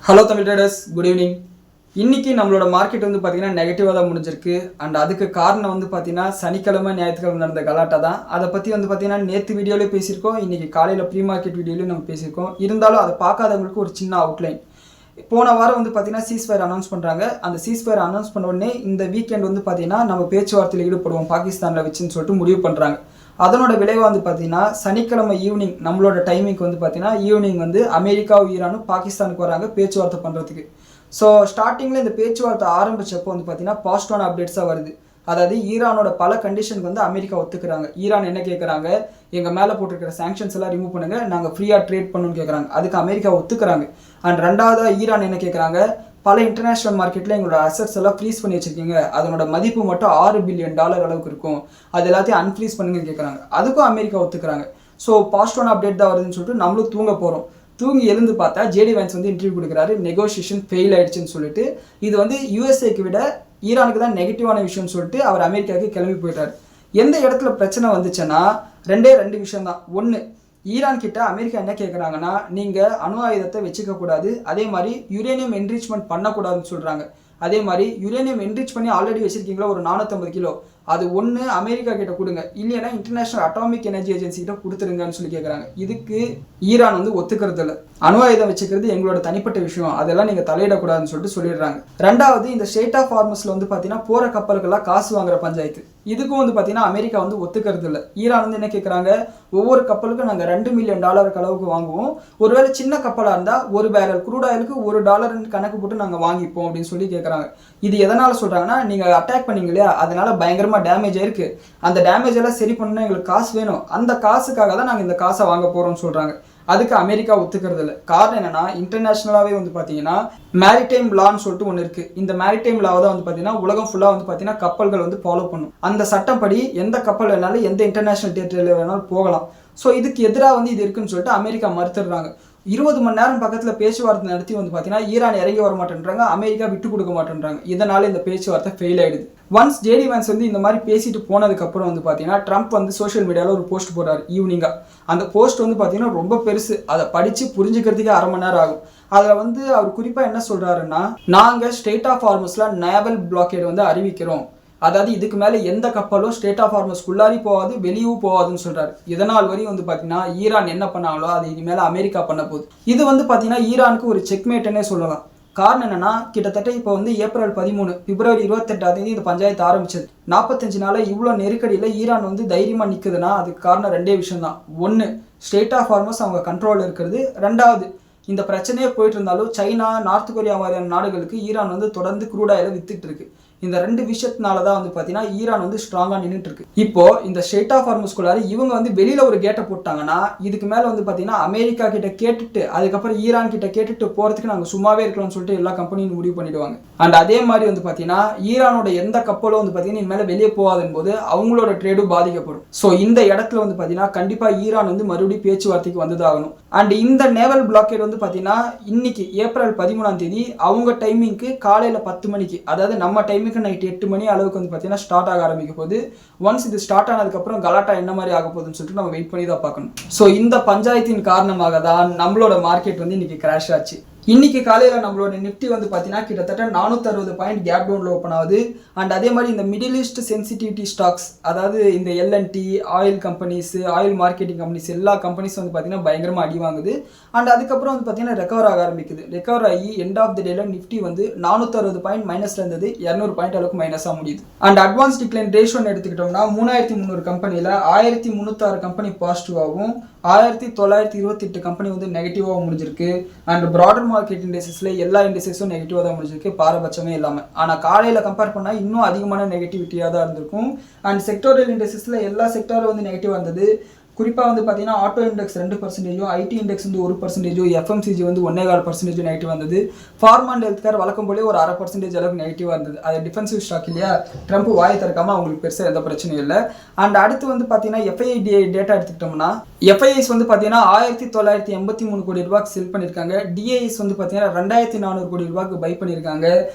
Hello Tamil traders, good evening. இன்றைக்கி நம்மளோட market வந்து பார்த்திங்கன்னா நெகட்டிவாக தான் முடிஞ்சிருக்கு. அண்ட் அதுக்கு காரணம் வந்து பார்த்திங்கன்னா சனிக்கிழமை ஞாயிற்றுக்கிழமை நடந்த கலாட்டா தான். அதை பற்றி வந்து பார்த்திங்கன்னா நேற்று வீடியோலேயே பேசியிருக்கோம், இன்றைக்கி காலையில் ப்ரீ மார்க்கெட் வீடியோலையும் நம்ம பேசியிருக்கோம். இருந்தாலும் அதை பார்க்காதவங்களுக்கு ஒரு சின்ன அவுட்லைன். போன வாரம் வந்து பார்த்திங்கன்னா சீஸ்ஃபயர் அனௌன்ஸ் பண்ணுறாங்க. அந்த சீஸ்ஃபயர் அனௌன்ஸ் பண்ண உடனே இந்த வீக்கெண்ட் வந்து பார்த்திங்கன்னா நம்ம பேச்சுவார்த்தையில் ஈடுபடுவோம் பாகிஸ்தானில் வச்சுன்னு சொல்லிட்டு முடிவு பண்ணுறாங்க. அதனோட விளைவாக வந்து பார்த்தீங்கன்னா சனிக்கிழமை ஈவினிங் நம்மளோட டைமிங்க்கு வந்து பார்த்தீங்கன்னா ஈவினிங் வந்து அமெரிக்காவும் ஈரானும் பாகிஸ்தானுக்கு வராங்க பேச்சுவார்த்தை பண்ணுறதுக்கு. ஸோ ஸ்டார்டிங்கில் இந்த பேச்சுவார்த்தை ஆரம்பித்தப்போ வந்து பார்த்தீங்கன்னா பாசிட்டிவான அப்டேட்ஸாக வருது. அதாவது ஈரானோட பல கண்டிஷனுக்கு வந்து அமெரிக்கா ஒத்துக்கிறாங்க. ஈரான் என்ன கேட்குறாங்க, எங்கள் மேலே போட்டிருக்கிற சாங்ஷன்ஸ் எல்லாம் ரிமூவ் பண்ணுங்கள், நாங்கள் ஃப்ரீயாக ட்ரேட் பண்ணணும்னு கேட்குறாங்க. அதுக்கு அமெரிக்கா ஒத்துக்கிறாங்க. அண்ட் ரெண்டாவதாக ஈரான் என்ன கேட்குறாங்க, பல இன்டர்நேஷ்னல் மார்க்கெட்டில் எங்களோட அசட்ஸ் எல்லாம் ஃப்ரீஸ் பண்ணி வச்சுருக்கீங்க, அதனோட மதிப்பு மட்டும் $6 பில்லியன் அளவுக்கு இருக்கும், அது எல்லாத்தையும் அன்ஃப்ரீஸ் பண்ணுங்கன்னு கேட்குறாங்க. அதுக்கும் அமெரிக்கா ஒத்துக்கிறாங்க. ஸோ பாசிட்டிவான அப்டேட் தான் வருதுன்னு சொல்லிட்டு நம்மளும் தூங்க போகிறோம். தூங்கி எழுந்து பார்த்தா ஜேடி வேன்ஸ் வந்து இன்டர்வியூ கொடுக்குறாரு, நெகோசியேஷன் ஃபெயில் ஆயிடுச்சுன்னு சொல்லிட்டு. இது வந்து யூஎஸ்ஏக்கு விட ஈரானுக்கு தான் நெகட்டிவான விஷயம்னு சொல்லிட்டு அவர் அமெரிக்காவுக்கு கிளம்பி போயிட்டார். எந்த இடத்துல பிரச்சனை வந்துச்சுன்னா ரெண்டு விஷயம் தான். ஒன்று, ஈரான் கிட்ட அமெரிக்கா என்ன கேட்குறாங்கன்னா, நீங்கள் அணு ஆயுதத்தை வச்சுக்கக்கூடாது, அதே மாதிரி யுரேனியம் என்ரிச்மெண்ட் பண்ணக்கூடாதுன்னு சொல்கிறாங்க. அதே மாதிரி யுரேனியம் என்ரிச் பண்ணி ஆல்ரெடி வச்சுருக்கீங்களா ஒரு 450 கிலோ, அது ஒன்று அமெரிக்கா கிட்ட கொடுங்க, இல்லைன்னா இன்டர்நேஷனல் அட்டாமிக் எனர்ஜி ஏஜென்சி கிட்ட கொடுத்துருங்கன்னு சொல்லி கேட்குறாங்க. இதுக்கு ஈரான் வந்து ஒத்துக்கிறது இல்லை. அணு ஆயுதம் வச்சுக்கிறது எங்களோட தனிப்பட்ட விஷயம், அதெல்லாம் நீங்கள் தலையிடக்கூடாதுன்னு சொல்லிட்டு சொல்லிடுறாங்க. ரெண்டாவது, இந்த ஸ்டேட் ஆஃப் ஹார்மஸில் வந்து பார்த்தீங்கன்னா போகிற கப்பலுக்கெல்லாம் காசு வாங்குற பஞ்சாயத்து, இதுக்கும் வந்து பார்த்தீங்கன்னா அமெரிக்கா வந்து ஒத்துக்கிறது இல்லை. ஈரான் வந்து என்ன கேட்குறாங்க, ஒவ்வொரு கப்பலுக்கும் நாங்கள் $2 மில்லியன் அளவுக்கு வாங்குவோம், ஒருவேளை சின்ன கப்பலாக இருந்தால் ஒரு பேரல் க்ரூட் ஆயிலுக்கு $1 கணக்கு போட்டு நாங்கள் வாங்கிப்போம் அப்படின்னு சொல்லி கேட்குறாங்க. இது எதனால் சொல்கிறாங்கன்னா, நீங்கள் அட்டாக் பண்ணீங்க இல்லையா, அதனால பயங்கரமாக டேமேஜ் ஆயிருக்கு, அந்த டேமேஜ் எல்லாம் சரி பண்ணணும்னா எங்களுக்கு காசு வேணும், அந்த காசுக்காக தான் நாங்கள் இந்த காசை வாங்க போகிறோம்னு சொல்கிறாங்க. அதுக்கு அமெரிக்கா ஒத்துக்கிறது இல்லை. காரணம் என்னன்னா, இன்டர்நேஷனலாகவே வந்து பார்த்தீங்கன்னா மேரிடைம் லான்னு சொல்லிட்டு ஒன்று இருக்குது. இந்த மேரிடைம் லாவை தான் வந்து பார்த்தீங்கன்னா உலகம் ஃபுல்லாக வந்து பார்த்தீங்கன்னா கப்பல்கள் வந்து ஃபாலோ பண்ணும். அந்த சட்டப்படி எந்த கப்பல் வேணாலும் எந்த இன்டர்நேஷனல் டெரிட்டரியில் வேணாலும் போகலாம். ஸோ இதுக்கு எதிராக வந்து இது இருக்குன்னு சொல்லிட்டு அமெரிக்கா மறுத்துடுறாங்க. 20 மணி நேரம் பக்கத்தில் பேச்சுவார்த்தை நடத்தி வந்து பார்த்தீங்கன்னா ஈரான் இறங்கி வர மாட்டேன்றாங்க, அமெரிக்கா விட்டு கொடுக்க மாட்டேன்றாங்க. இதனால இந்த பேச்சுவார்த்தை ஃபெயில் ஆயிடுது. ஒன்ஸ் ஜேடி வேன்ஸ் வந்து இந்த மாதிரி பேசிட்டு போனதுக்கப்புறம் வந்து பார்த்தீங்கன்னா ட்ரம்ப் வந்து சோஷியல் மீடியாவில் ஒரு போஸ்ட் போடுறாரு ஈவினிங்காக. அந்த போஸ்ட் வந்து பார்த்தீங்கன்னா ரொம்ப பெருசு, அதை படித்து புரிஞ்சுக்கிறதுக்கே அரை மணி நேரம் ஆகும். அதில் வந்து அவர் குறிப்பாக என்ன சொல்கிறாருன்னா, நாங்கள் ஸ்டேட் ஆஃப் ஹார்மஸில் நேவல் பிளாக்கேட் வந்து அறிவிக்கிறோம், அதாவது இதுக்கு மேலே எந்த கப்பலும் ஸ்டேட் ஆஃப் ஹார்மஸ்க்குள்ளாரி போகாது, வெளியும் போகாதுன்னு சொல்கிறாரு. இதனால் வரையும் வந்து பார்த்தீங்கன்னா ஈரான் என்ன பண்ணாங்களோ அது இது மேலே அமெரிக்கா பண்ண போகுது. இது வந்து பார்த்தீங்கன்னா ஈரானுக்கு ஒரு செக்மேட்டுன்னே சொல்லலாம். காரணம் என்னன்னா, கிட்டத்தட்ட இப்போ வந்து ஏப்ரல் 13 பிப்ரவரி 28 இந்த பஞ்சாயத்து ஆரம்பிச்சது. 45 நாளில் இவ்வளோ நெருக்கடியில் ஈரான் வந்து தைரியமாக நிற்குதுன்னா அதுக்கு காரணம் ரெண்டே விஷயம் தான். ஒன்று, ஸ்டேட் ஆஃப் ஹார்மஸ் அவங்க கண்ட்ரோலில் இருக்கிறது. ரெண்டாவது, இந்த பிரச்சனையே போயிட்டு இருந்தாலும் சைனா, நார்த் கொரியா மாதிரியான நாடுகளுக்கு ஈரான் வந்து தொடர்ந்து க்ரூட் ஆயிலை வித்துட்டு இருக்கு. இந்த ரெண்டு விஷயத்தினால தான் வந்து பார்த்தீங்கன்னா ஈரான் வந்து ஸ்ட்ராங்காக நின்றுட்டு இருக்கு. இப்போ இந்த ஸ்டேட் ஆஃப் ஹார்மஸ்குள்ளார இவங்க வந்து வெளியில் ஒரு கேட்டை போட்டாங்கன்னா இதுக்கு மேலே வந்து பார்த்தீங்கன்னா அமெரிக்கா கிட்ட கேட்டுட்டு அதுக்கப்புறம் ஈரான் கிட்ட கேட்டுட்டு போகிறதுக்கு நாங்கள் சும்மாவே இருக்கலாம்னு சொல்லிட்டு எல்லா கம்பெனியும் முடிவு பண்ணிடுவாங்க. அண்ட் அதே மாதிரி வந்து பார்த்தீங்கன்னா ஈரானோட எந்த கப்பலும் வந்து பார்த்தீங்கன்னா இனிமேல் வெளியே போகாதுன்னு போது அவங்களோட ட்ரேடும் பாதிக்கப்படும். ஸோ இந்த இடத்துல வந்து பார்த்தீங்கன்னா கண்டிப்பாக ஈரான் வந்து மறுபடியும் பேச்சுவார்த்தைக்கு வந்ததாகணும். அண்ட் இந்த நேவல் பிளாக்கேட் வந்து பார்த்தீங்கன்னா இன்னைக்கு ஏப்ரல் 13 அவங்க டைமிங்க்கு காலையில் 10 மணிக்கு, அதாவது நம்ம டைமிங் நைட் 8 மணி அளவுக்கு வந்து பார்த்தீங்கன்னா ஸ்டார்ட் ஆக ஆரம்பிக்க போகுது. ஒன்ஸ் இது ஸ்டார்ட் ஆனதுக்கப்புறம் கலாட்டா என்ன மாதிரி ஆக போகுதுன்னு சொல்லிட்டு நம்ம வெயிட் பண்ணி தான் பார்க்கணும். ஸோ இந்த பஞ்சாயத்தின் காரணமாக தான் நம்மளோட மார்க்கெட் வந்து இன்னைக்கு கிராஷ் ஆச்சு. இன்னைக்கு காலையில் நம்மளோட நிஃப்டி வந்து பார்த்தீங்கன்னா கிட்டத்தட்ட 460 பாயிண்ட் கேப் டவுனில் ஓப்பன் ஆகுது. அண்ட் அதே மாதிரி இந்த மிடில் ஈஸ்ட் சென்சிட்டிவிட்டி ஸ்டாக்ஸ், அதாவது இந்த LNT oil companies, oil marketing companies, எல்லா கம்பெனிஸும் வந்து பார்த்தீங்கன்னா பயங்கரமாக அடி வாங்குது. அண்ட் அதுக்கப்புறம் வந்து பார்த்தீங்கன்னா ரெக்கவர் ஆக ஆரம்பிக்குது. ரெக்கவர் ஆகி எண்ட் ஆஃப் த டேல நிஃப்டி வந்து 460 பாயிண்ட் மைனஸ்ல இருந்தது, 200 பாயிண்ட் அளவுக்கு மைனஸாக முடியுது. அண்ட் அட்வான்ஸ் டிக்ளைன் ரேஷியோன்னு எடுத்துக்கிட்டோம்னா 3300 கம்பெனியில் 1306 கம்பெனி பாசிட்டிவாகவும் 1928 கம்பெனி வந்து நெகட்டிவாகவும் முடிஞ்சிருக்கு. அண்ட் ப்ராடர் மார்க்கெட் இண்டெக்ஸஸ்ல எல்லா இண்டெக்ஸஸும் நெகட்டிவாக தான் முடிஞ்சிருக்கு, பாரபட்சமே இல்லாமல். ஆனால் காலையில் கம்பேர் பண்ணால் இன்னும் அதிகமான நெகட்டிவிட்டியாக தான் இருந்திருக்கும். அண்ட் செக்டோரியல் இண்டெக்ஸஸ்ல எல்லா செக்டாரும் வந்து நெகட்டிவாக இருந்தது. குறிப்பாக வந்து பார்த்தீங்கன்னா ஆட்டோ இண்டெக்ஸ் 2%, ஐடி இண்டெக்ஸ் வந்து 1%, FMCG வந்து 1.25% நெகட்டிவ் வந்தது. ஃபார்மா அண்ட் ஹெல்த் கேர் வழக்கம் போலே ஒரு 0.5% அளவுக்கு நெகட்டிவாக இருந்தது. அது டிஃபென்சிவ் ஸ்டாக் இல்லையா, ட்ரம்ப் வாயை திறக்காமல் அவங்களுக்கு பெருசாக எந்த பிரச்சனையும் இல்லை. அண்ட் அடுத்து வந்து பார்த்தீங்கன்னா FII டேட்டா எடுத்துக்கிட்டோம்னா FIIs வந்து பார்த்தீங்கன்னா 1983 கோடி ரூபாய்க்கு செல் பண்ணியிருக்காங்க. DIs வந்து பார்த்தீங்கன்னா 2400 கோடி ரூபாய்க்கு பை பண்ணியிருக்காங்க.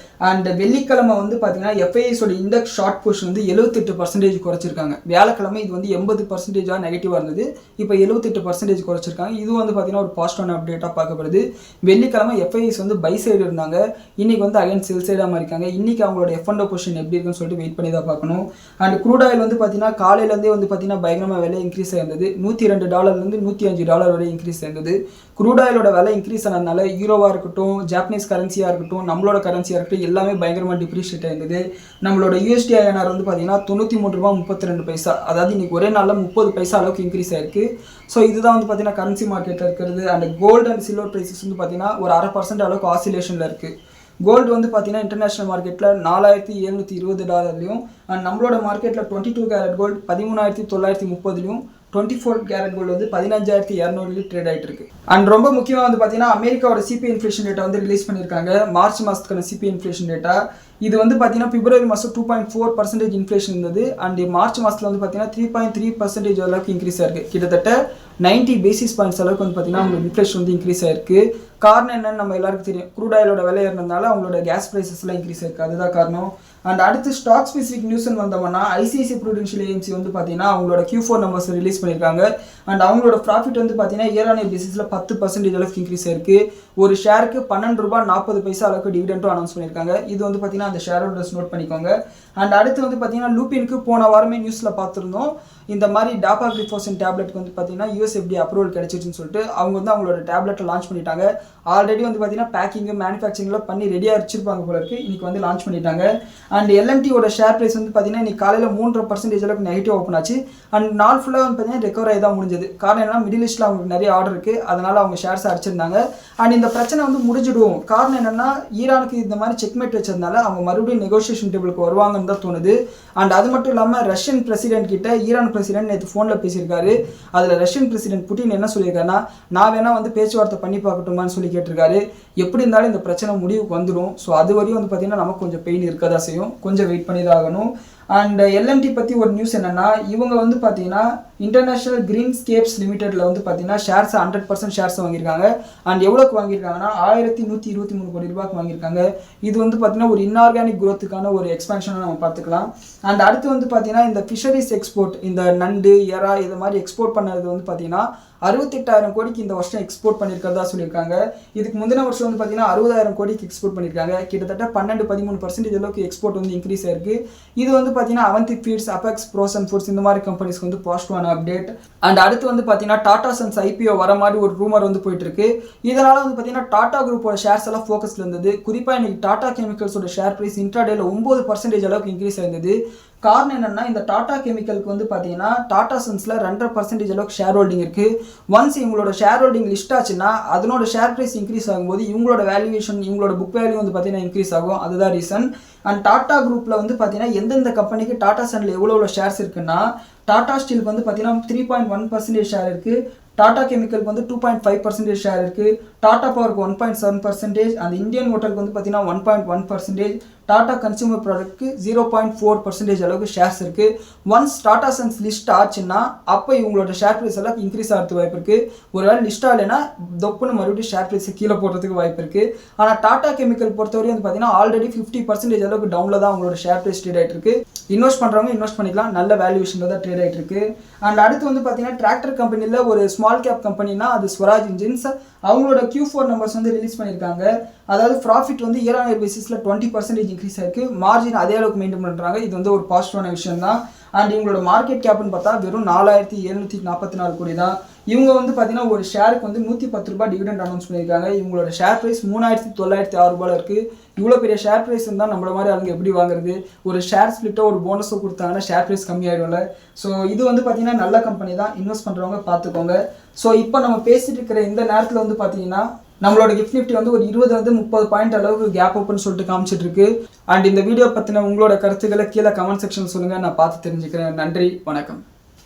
அண்ட் வெள்ளிக்கிழமை வந்து பார்த்தீங்கன்னா FIIஸோட இண்டெக்ஸ் ஷார்ட் பொசிஷன் வந்து 78% குறைச்சிருக்காங்க. வியாழக்கிழமை இது வந்து 80% நெகட்டிவாக இருந்தது. இருந்தது, இப்போ 78% குறைச்சிருக்காங்க. இது வந்து பார்த்தீங்கன்னா ஒரு பாசிட்டிவான அப்டேட்டாக பார்க்கப்படுது. வெள்ளிக்கிழமை எஃப்ஐஎஸ் வந்து பை சைடு இருந்தாங்க, இன்னைக்கு வந்து அகைன் செல் சைடாக மாறிக்காங்க. இன்னைக்கு அவங்களோட எஃப்என்டோ பொசிஷன் எப்படி இருக்குன்னு சொல்லிட்டு வெயிட் பண்ணி தான் பார்க்கணும். அண்ட் க்ரூட் ஆயில் வந்து பார்த்தீங்கன்னா காலையிலேருந்தே வந்து பார்த்தீங்கன்னா பயங்கரமாக விலை இன்க்ரீஸ் ஆயிருந்தது. $102 $105 வரை இன்க்ரீஸ் ஆயிருந்தது. க்ரூட் ஆயிலோட விலை இன்க்ரீஸ் ஆனதுனால யூரோவாக இருக்கட்டும், ஜாப்பனீஸ் கரன்சியாக இருக்கட்டும், நம்மளோட கரன்சியாக இருக்கட்டும் எல்லாமே பயங்கரமாக டிப்ரிஷியேட் ஆயிருந்தது. நம்மளோட USD INR வந்து பார்த்தீங்கன்னா $93.32, அதாவது இன்னைக்கு ஒரே நாளில் 30 பைசா அளவுக்கு இன்க்ரீஸ் ஆயிருக்கு. ஸோ இதுதான் வந்து பார்த்தீங்கன்னா கரன்சி மார்க்கெட்டில் இருக்கிறது. And gold and silver prices வந்து பார்த்தீங்கன்னா ஒரு 0.5% அளவுக்கு ஆசிலேஷனில் இருக்குது. கோல்டு வந்து பார்த்தீங்கன்னா இன்டர்நேஷனல் மார்க்கெட்டில் $4720 அண்ட் நம்மளோட மார்க்கெட்டில் 22 கேரட் கோல்டு 13,930 24 கேரட் கோல்டு வந்து 15,200 ட்ரேட் ஆகிட்டு இருக்கு. அண்ட் ரொம்ப முக்கியமாக வந்து பார்த்தீங்கன்னா அமெரிக்காவோட CPI இன்ஃப்ளேஷன் டேட்டா வந்து ரிலீஸ் பண்ணியிருக்காங்க. மார்ச் மாதத்துக்கான CPI இன்ஃப்ளேஷன் டேட்டா இது வந்து பார்த்தீங்கன்னா பிப்ரவரி மாதம் 2.4% இன்ஃப்ளேஷன் இருந்தது. அண்ட் மார்ச் மாதத்தில் வந்து பார்த்தீங்கன்னா 3.3% அளவுக்கு இன்க்ரீஸ் ஆயிருக்கு. கிட்டத்தட்ட 90 பேசிஸ் பாயிண்ட்ஸ் அளவுக்கு வந்து பார்த்தீங்கன்னா அவங்களுக்கு இன்ஃப்ளேஷன் வந்து இன்க்ரீஸ் ஆயிருக்கு. காரணம் என்னன்னு நம்ம எல்லாருக்கும் தெரியும், க்ரூட் ஆயிலோட விலை ஏறினதுனால அவங்களோட கேஸ் ப்ரைஸஸ்லாம் இன்க்ரீஸ் ஆயிருக்கு, அதுதான் காரணம். அண்ட் அடுத்து ஸ்டாக் ஸ்பெசிஃபிக் நியூஸ்ன்னு வந்தோம்னா ICICI Prudential AMC வந்து பார்த்தீங்கன்னா அவங்களோட Q4 நம்பர்ஸ் ரிலீஸ் பண்ணியிருக்காங்க. அண்ட் அவங்களோட ப்ராஃபிட் வந்து பார்த்தீங்கன்னா இயர் ஆன் இயர் பேசிஸில் 10% அளவுக்கு இன்க்ரீஸ் ஆயிருக்கு. ஒரு ஷேருக்கு $12.40 அளவுக்கு டிவிடெண்டும் அனௌன்ஸ் பண்ணியிருக்காங்க. இது வந்து பார்த்தீங்கன்னா அந்த ஷேர் ஹோல்டர்ஸ் நோட் பண்ணிக்கோங்க. அண்ட் அடுத்து வந்து பார்த்தீங்கன்னா லூபினுக்கு போன வாரமே நியூஸில் பார்த்துருந்தோம், இந்த மாதிரி டாபாக்ளிஃபோசன் டேப்லெட்டுக்கு வந்து பார்த்தீங்கன்னா USFDA அப்ரூவல் கிடைச்சிருச்சுன்னு சொல்லிட்டு அவங்க வந்து அவங்களோட டேப்லெட்டை லான்ச் பண்ணிட்டாங்க. ஆல்ரெடி வந்து பார்த்தீங்கன்னா பேக்கிங்கு மேனுஃபேக்சரிங்லாம் பண்ணி ரெடியாக வச்சிருப்பாங்க போல இருக்கு, இன்னைக்கு வந்து லான்ச் பண்ணிட்டாங்க. அண்ட் LNTயோட ஷேர் ப்ரைஸ் வந்து பார்த்தீங்கன்னா இன்னைக்கு காலையில் 3.5% அளவுக்கு நெகட்டிவ் ஓப்பன் ஆச்சு. அண்ட் நாள் ஃபுல்லாக வந்து பார்த்தீங்கன்னா ரெக்கவர் ஆகி தான் முடிஞ்சது. காரணம் என்னன்னா மிடில் ஈஸ்ட்டில் அவங்களுக்கு நிறைய ஆர்டர் இருக்குது, அதனால அவங்க ஷேர்ஸ் அடிச்சிருந்தாங்க. அண்ட் இந்த பிரச்சனை வந்து முடிஞ்சிடும். காரணம் என்னன்னா ஈரானுக்கு இந்த மாதிரி செக்மேட் வச்சதுனால அவங்க மறுபடியும் நெகோசியேஷன் டேபிளுக்கு வருவாங்கன்னு தான் தோணுது. அண்ட் அது மட்டும் இல்லாமல் ரஷ்யன் பிரசிடென்ட் கிட்ட ஈரான் பிரசிடென்ட் நேற்று ஃபோனில் பேசியிருக்காரு. அதில் ரஷ்யன் பிரசிடென்ட் புட்டின் என்ன சொல்லியிருக்காருன்னா, நான் வேணா வந்து பேச்சுவார்த்தை பண்ணி பார்க்கட்டுமான்னு சொல்லி கேட்டிருக்காரு. எப்படி இருந்தாலும் இந்த பிரச்சனை முடிவுக்கு வந்துடும். ஸோ அது வரையும் வந்து பார்த்தீங்கன்னா நமக்கு கொஞ்சம் பெயின் இருக்க தான் செய்யும், கொஞ்சம் வெயிட் பண்ணி தான் ஆகணும். அண்ட் LNT பற்றி ஒரு நியூஸ் என்னென்னா, இவங்க வந்து பார்த்தீங்கன்னா இன்டர்நேஷனல் கிரீன் ஸ்கேப்ஸ் லிமிடெட்டில் வந்து பார்த்தீங்கன்னா ஷேர்ஸ் 100% ஷேர்ஸ் வாங்கியிருக்காங்க. அண்ட் எவ்வளோக்கு வாங்கியிருக்காங்கன்னா $1123 கோடி வாங்கியிருக்காங்க. இது வந்து பார்த்தீங்கன்னா ஒரு இன்ஆர்கானிக் குரோத்துக்கான ஒரு எக்ஸ்பேன்ஷனாக நம்ம பார்த்துக்கலாம். அண்ட் அடுத்து வந்து பார்த்தீங்கன்னா இந்த ஃபிஷரிஸ் எக்ஸ்போர்ட், இந்த நண்டு எறா இது மாதிரி எக்ஸ்போர்ட் பண்ணது வந்து பார்த்தீங்கன்னா 68,000 கோடிக்கு இந்த வருஷம் எக்ஸ்போர்ட் பண்ணியிருக்கிறதா சொல்லியிருக்காங்க. இதுக்கு முந்தின வருஷம் வந்து பார்த்தீங்கன்னா 60,000 கோடிக்கு எக்ஸ்போர்ட் பண்ணியிருக்காங்க. கிட்டத்தட்ட 12-13% அளவுக்கு எக்ஸ்போர்ட் வந்து இன்க்ரீஸ் ஆயிருக்கு. இது வந்து பார்த்தீங்கன்னா Avanti Feeds, Apex Frozen Foods இந்த மாதிரி கம்பெனிஸ்க்கு வந்து பாசிட்டிவான அப்டேட். அண்ட் அடுத்து வந்து பார்த்தீங்கன்னா டாடா சன்ஸ் IPO வர மாதிரி ஒரு ரூமர் வந்து போயிட்டு இருக்கு. இதனால வந்து பார்த்தீங்கன்னா டாடா குரூப்போட ஷேர்ஸ் எல்லாம் ஃபோக்கஸ்ல இருந்தது. குறிப்பாக இன்னைக்கு டாடா கெமிக்கல்ஸோட ஷேர் பிரைஸ் இன்ட்ராடேல 9% அளவுக்கு இன்க்ரீஸ் ஆயிருந்தது. காரணம் என்னன்னா, இந்த டாடா கெமிக்கலுக்கு வந்து பார்த்தீங்கன்னா டாடா சன்ஸில் 2.5% அளவுக்கு ஷேர் ஹோல்டிங் இருக்குது. ஒன்ஸ் இவங்களோட ஷேர் ஹோல்டிங் லிஸ்ட் ஆச்சுன்னா அதனோட ஷேர் ப்ரைஸ் இன்க்ரீஸ் ஆகும்போது இவங்களோட வேல்யூவேஷன், இவங்களோட புக் வேல்யூ வந்து பார்த்தீங்கன்னா இன்க்ரீஸ் ஆகும். அதுதான் ரீசன். அண்ட் டாடா குரூப்பில் வந்து பார்த்தீங்கன்னா எந்தெந்த கம்பெனிக்கு டாடா சன்னில் எவ்வளோ ஷேர்ஸ் இருக்குன்னா, டாடா ஸ்டீலுக்கு வந்து பார்த்தீங்கன்னா 3.1% ஷேர் இருக்குது, டாடா கெமிக்கலுக்கு வந்து 2.5% ஷேர் இருக்குது, டாடா பவருக்கு 1.7%, அந்த இந்தியன் ஹோட்டலுக்கு வந்து பார்த்தீங்கன்னா 1.1%, டாடா கன்சூமர் ப்ராடக்ட்க்கு 0.4% அளவுக்கு ஷேர்ஸ் இருக்குது. ஒன்ஸ் டாடா சன்ஸ் லிஸ்ட் ஆச்சுன்னா அப்போ இவங்களோட ஷேர் ப்ரைஸ் எல்லாம் இன்க்ரீஸ் ஆகிறதுக்கு வாய்ப்பு இருக்குது. ஒருவேளை லிஸ்ட் ஆகலைன்னா தொப்புன்னு மறுபடியும் ஷேர் ப்ரைஸை கீழே போடுறதுக்கு வாய்ப்பு இருக்குது. ஆனால் டாடா கெமிக்கல் பொறுத்தவரையும் வந்து பார்த்தீங்கன்னா ஆல்ரெடி 50% அளவுக்கு டவுனில் தான் அவங்களோட ஷேர் ப்ரைஸ் ட்ரேட் ஆகிட்டு இருக்கு. இன்வெஸ்ட் பண்ணுறவங்க இன்வெஸ்ட் பண்ணிக்கலாம், நல்ல வேல்யூவேஷனில் தான் ட்ரேட் ஆகிட்டு இருக்கு. அண்ட் அடுத்து வந்து பார்த்தீங்கன்னா டிராக்டர் கம்பெனியில் ஒரு ஸ்மால் கேப் கம்பெனினா அது ஸ்வராஜ் இன்ஜின்ஸ். அவங்களோட Q4 நம்பர்ஸ் வந்து ரிலீஸ் பண்ணியிருக்காங்க. அதாவது ப்ராஃபிட் வந்து இயர் ஆன் இயர் பேசிஸில் 20% இன்க்ரீஸ் ஆயிருக்கு. மார்ஜின் அதே அளவுக்கு மெயின்டைன் பண்ணுறாங்க. இது வந்து ஒரு பாசிட்டிவான விஷயம் தான். அண்ட் இவங்களோட மார்க்கெட் கேப்னு பார்த்தா வெறும் 4,744 கோடி தான். இவங்க வந்து பார்த்தீங்கன்னா ஒரு ஷேருக்கு வந்து $110 டிவிடெண்ட் அனௌன்ஸ் பண்ணியிருக்காங்க. இவங்களோட ஷேர் ப்ரைஸ் 3,906 இருக்குது. இவ்வளோ பெரிய ஷேர் ப்ரைஸ் இருந்தால் நம்மள மாதிரி அவங்க எப்படி வாங்குறது? ஒரு ஷேர் ஸ்பிளிட்டோ ஒரு போனஸோ கொடுத்தாங்கன்னா ஷேர் ப்ரைஸ் கம்மியாயிடும்ல. ஸோ இது வந்து பார்த்தீங்கன்னா நல்ல கம்பெனி தான், இன்வெஸ்ட் பண்ணுறவங்க பார்த்துக்கோங்க. ஸோ இப்போ நம்ம பேசிட்டு இருக்கிற இந்த நேரத்தில் வந்து பார்த்தீங்கன்னா நம்மளோட கிஃப்ட் நிஃப்டி வந்து ஒரு 20-30 பாயிண்ட் அளவுக்கு கேப் ஓப்பன் சொல்லிட்டு காமிச்சிட்டு இருக்கு. அண்ட் இந்த வீடியோ பற்றின உங்களோட கருத்துக்களை கீழே கமெண்ட் செக்ஷன் சொல்லுங்கள், நான் பார்த்து தெரிஞ்சுக்கிறேன். நன்றி, வணக்கம்.